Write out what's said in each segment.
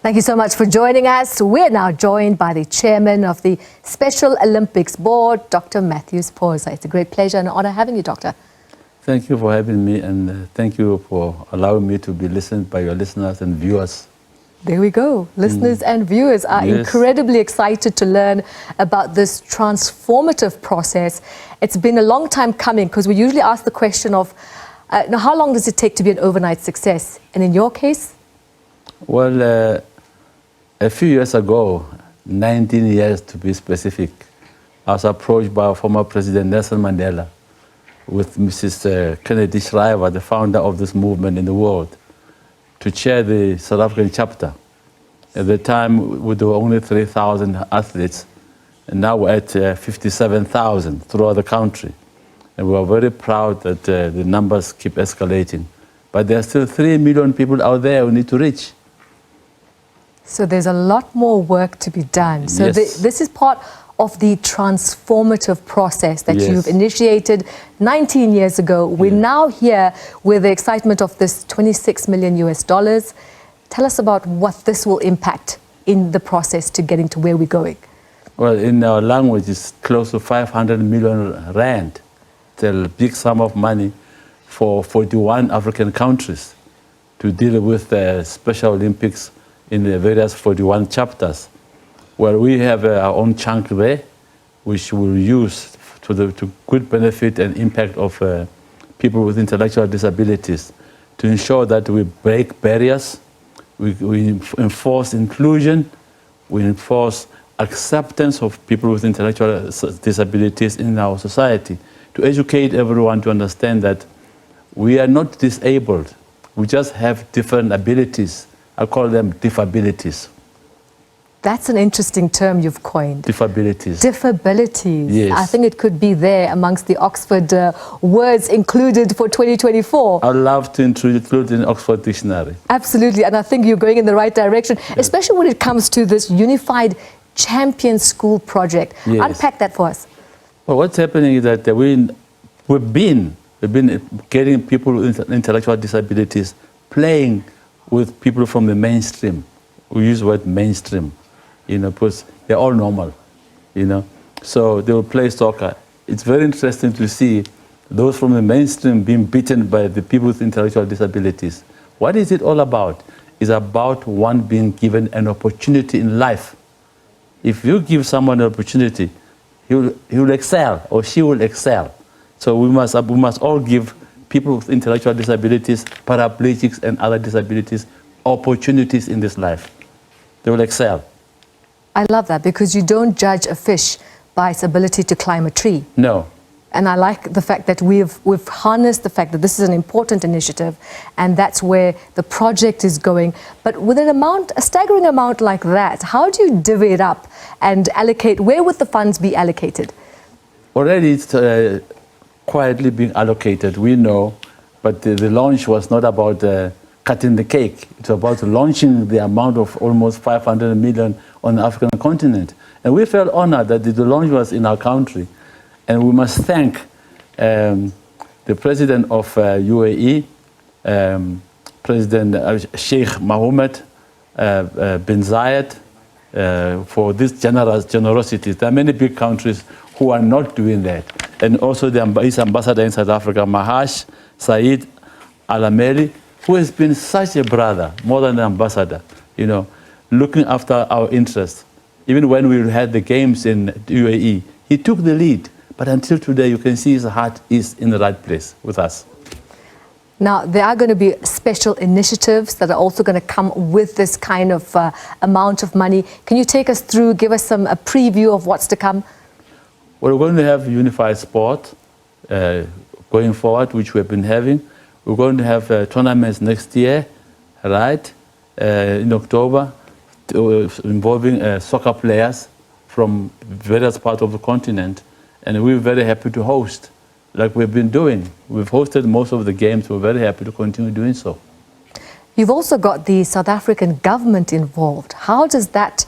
Thank you so much for joining us. We're now joined by the chairman of the Special Olympics Board, Dr. Mathews Phosa. It's a great pleasure and honor having you, Doctor. Thank you for having me, and thank you for allowing me to be listened by your listeners and viewers. There we go. Listeners and viewers are incredibly excited to learn about this transformative process. It's been a long time coming, because we usually ask the question of, now how long does it take to be an overnight success? And in your case? Well, a few years ago, 19 years to be specific, I was approached by former President Nelson Mandela with Mrs. Kennedy Shriver, the founder of this movement in the world, to chair the South African chapter. At the time, there were only 3,000 athletes, and now we're at 57,000 throughout the country. And we are very proud that the numbers keep escalating. But there are still 3 million people out there who need to reach. So there's a lot more work to be done. So Yes. this is part of the transformative process that you've initiated 19 years ago. We're now here with the excitement of this $26 million US. Tell us about what this will impact in the process to getting to where we're going. Well, in our language, it's close to 500 million rand. It's a big sum of money for 41 African countries to deal with the Special Olympics in the various 41 chapters, where we have our own chunk there, which we'll use to good benefit and impact of people with intellectual disabilities, to ensure that we break barriers, we enforce inclusion, we enforce acceptance of people with intellectual disabilities in our society, to educate everyone to understand that we are not disabled, we just have different abilities. I call them diffabilities. That's an interesting term you've coined. Diffabilities. Diffabilities. Yes. I think it could be there amongst the Oxford words included for 2024. I'd love to include in Oxford Dictionary. Absolutely, and I think you're going in the right direction, especially when it comes to this Unified Champion School project. Yes. Unpack that for us. Well, what's happening is that we've been getting people with intellectual disabilities playing with people from the mainstream. We use the word mainstream, because they're all normal, So they will play soccer. It's very interesting to see those from the mainstream being beaten by the people with intellectual disabilities. What is it all about? It's about one being given an opportunity in life. If you give someone an opportunity, he will excel or she will excel. So we must all give people with intellectual disabilities, paraplegics and other disabilities, opportunities in this life. They will excel. I love that, because you don't judge a fish by its ability to climb a tree. No. And I like the fact that we've harnessed the fact that this is an important initiative, and that's where the project is going. But with a staggering amount like that, how do you divvy it up and allocate? Where would the funds be allocated? Already it's quietly being allocated, we know, but the launch was not about cutting the cake. It's about launching the amount of almost 500 million on the African continent. And we felt honored that the launch was in our country. And we must thank the president of UAE, President Sheikh Mohammed bin Zayed, for this generosity. There are many big countries who are not doing that. And also his ambassador in South Africa, Mahash Saeed Al-Ameli, who has been such a brother, more than an ambassador, looking after our interests. Even when we had the games in UAE, he took the lead. But until today, you can see his heart is in the right place with us. Now, there are going to be special initiatives that are also going to come with this kind of amount of money. Can you take us through, give us a preview of what's to come? Well, we're going to have unified sport going forward, which we've been having. We're going to have tournaments next year, right, in October, involving soccer players from various parts of the continent. And we're very happy to host, like we've been doing. We've hosted most of the games. We're very happy to continue doing so. You've also got the South African government involved. How does that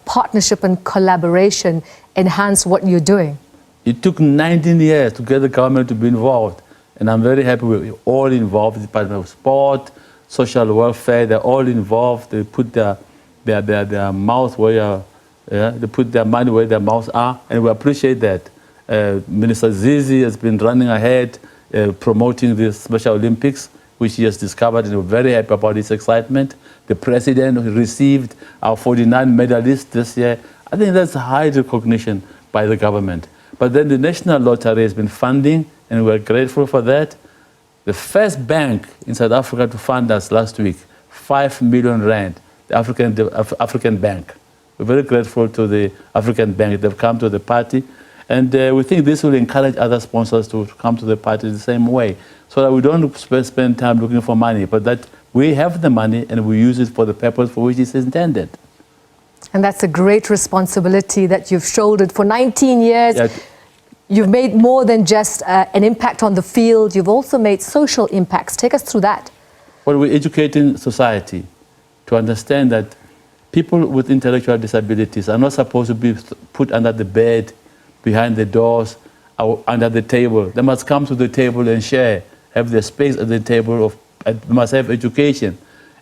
partnership and collaboration enhance what you're doing? It took 19 years to get the government to be involved. And I'm very happy we're all involved. The Department of Sport, social welfare, they're all involved. They put their their mouth where they put their money where their mouths are, and we appreciate that. Minister Zizi has been running ahead, promoting the Special Olympics, which he has discovered, and we're very happy about this excitement. The president received our 49 medalists this year. I think that's high recognition by the government. But then the National Lottery has been funding, and we're grateful for that. The first bank in South Africa to fund us last week, 5 million rand, the African Bank. We're very grateful to the African Bank. They've come to the party. And we think this will encourage other sponsors to come to the party the same way, so that we don't spend time looking for money, but that we have the money and we use it for the purpose for which it's intended. And that's a great responsibility that you've shouldered for 19 years. Yeah. You've made more than just an impact on the field. You've also made social impacts. Take us through that. Well, we're educating society to understand that people with intellectual disabilities are not supposed to be put under the bed, behind the doors, or under the table. They must come to the table and share, have their space at the table, must have education.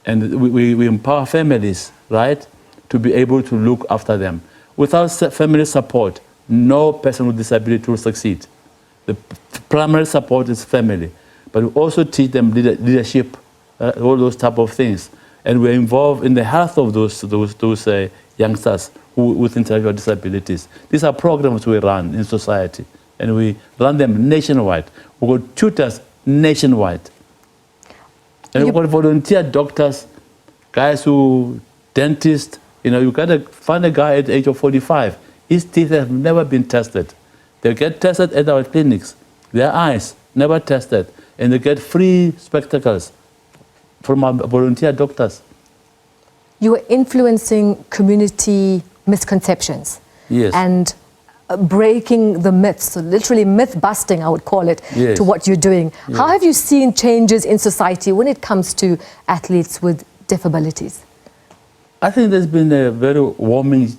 And we empower families, right, to be able to look after them. Without family support, no person with disability will succeed. The primary support is family. But we also teach them leadership, all those type of things. And we're involved in the health of those youngsters with intellectual disabilities. These are programs we run in society, and we run them nationwide. We've got tutors nationwide. And we've got volunteer doctors, guys dentists. You got to find a guy at the age of 45. His teeth have never been tested. They get tested at our clinics. Their eyes, never tested. And they get free spectacles from our volunteer doctors. You are influencing community misconceptions. Yes. And breaking the myths, so literally myth busting, I would call it, yes. to what you're doing. Yes. How have you seen changes in society when it comes to athletes with disabilities? I think there's been a very warming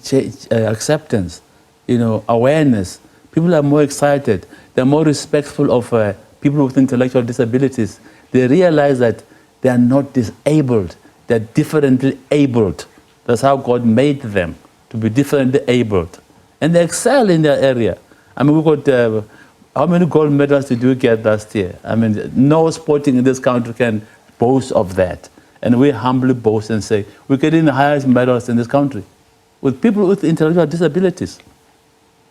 acceptance, awareness. People are more excited. They're more respectful of people with intellectual disabilities. They realize that they are not disabled. They're differently abled. That's how God made them, to be differently abled. And they excel in their area. I mean, we got, how many gold medals did we get last year? I mean, no sporting in this country can boast of that. And we humbly boast and say, we're getting the highest medals in this country with people with intellectual disabilities.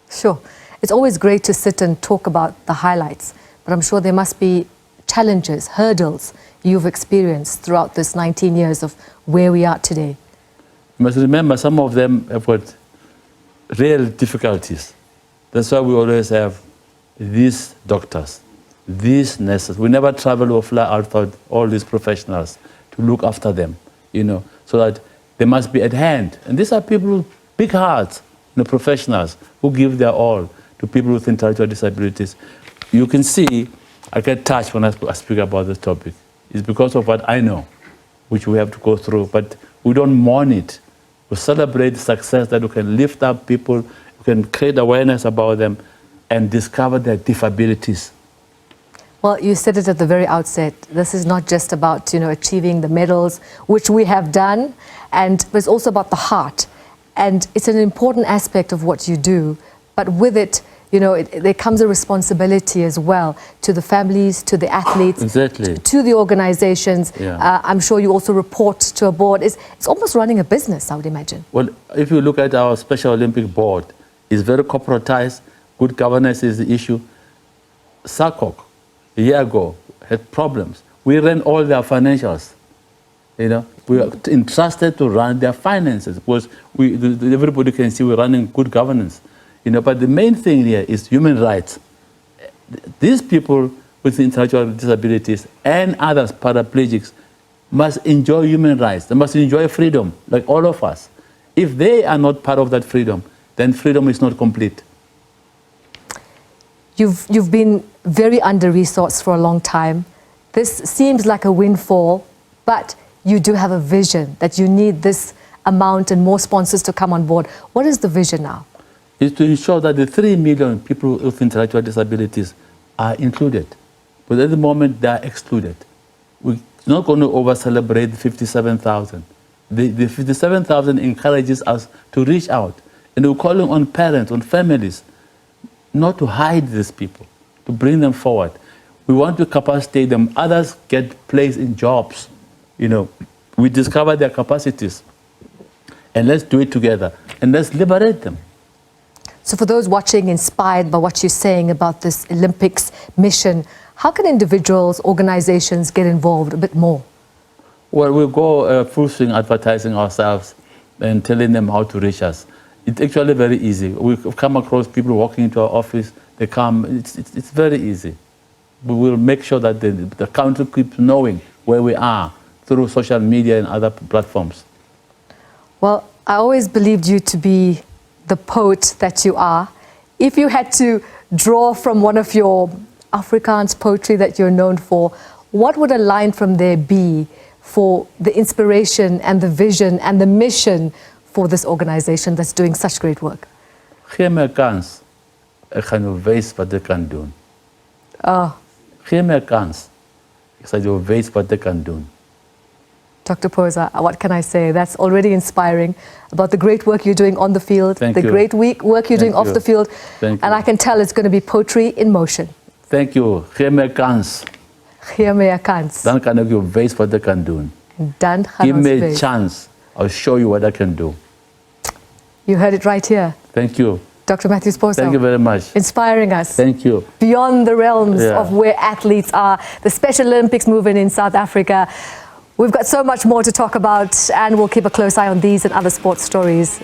Sure. It's always great to sit and talk about the highlights, but I'm sure there must be challenges, hurdles you've experienced throughout this 19 years of where we are today. You must remember, some of them have got real difficulties. That's why we always have these doctors, these nurses. We never travel or fly out for all these professionals to look after them, so that they must be at hand. And these are people with big hearts, professionals who give their all to people with intellectual disabilities. You can see I get touched when I speak about this topic. It's because of what I know, which we have to go through, but we don't mourn it. We celebrate the success that we can lift up people, we can create awareness about them, and discover their disabilities. Well, you said it at the very outset. This is not just about, achieving the medals, which we have done, but it's also about the heart. And it's an important aspect of what you do. But with it, there comes a responsibility as well to the families, to the athletes, exactly. to the organizations. Yeah. I'm sure you also report to a board. It's almost running a business, I would imagine. Well, if you look at our Special Olympic Board, it's very corporatized. Good governance is the issue. SACOC, a year ago, had problems. We ran all their financials. We are entrusted to run their finances because everybody can see we're running good governance. But the main thing here is human rights. These people with intellectual disabilities and others, paraplegics, must enjoy human rights. They must enjoy freedom, like all of us. If they are not part of that freedom, then freedom is not complete. You've been very under-resourced for a long time. This seems like a windfall, but you do have a vision that you need this amount and more sponsors to come on board. What is the vision now? It's to ensure that the 3 million people with intellectual disabilities are included. But at the moment, they are excluded. We're not going to over-celebrate 57,000. The 57,000 encourages us to reach out. And we're calling on parents, on families, not to hide these people, to bring them forward. We want to capacitate them. Others get placed in jobs. You know, we discover their capacities. And let's do it together. And let's liberate them. So for those watching, inspired by what you're saying about this Olympics mission, how can individuals, organizations get involved a bit more? Well, we'll go full swing advertising ourselves and telling them how to reach us. It's actually very easy. We've come across people walking into our office. They come. It's very easy. We will make sure that the country keeps knowing where we are through social media and other platforms. Well, I always believed you to be the poet that you are. If you had to draw from one of your Afrikaans poetry that you're known for, what would a line from there be for the inspiration and the vision and the mission for this organization that's doing such great work? Gee my 'n kans. Ek gaan jou wys wat ek kan doen. Gee my 'n kans. Ek sal jou wys wat ek kan doen. Dr. Phosa, what can I say? That's already inspiring about the great work you're doing on the field, the great work you're doing off the field. And I can tell it's going to be poetry in motion. Thank you. Gee my 'n kans. Gee my 'n kans. Dan kan ek jou wys wat ek kan doen. Dan gaan Give ons me a wys. chance. I'll show you what I can do. You heard it right here. Thank you. Dr. Mathews Phosa. Thank you very much. Inspiring us. Thank you. Beyond the realms of where athletes are, the Special Olympics movement in South Africa. We've got so much more to talk about, and we'll keep a close eye on these and other sports stories.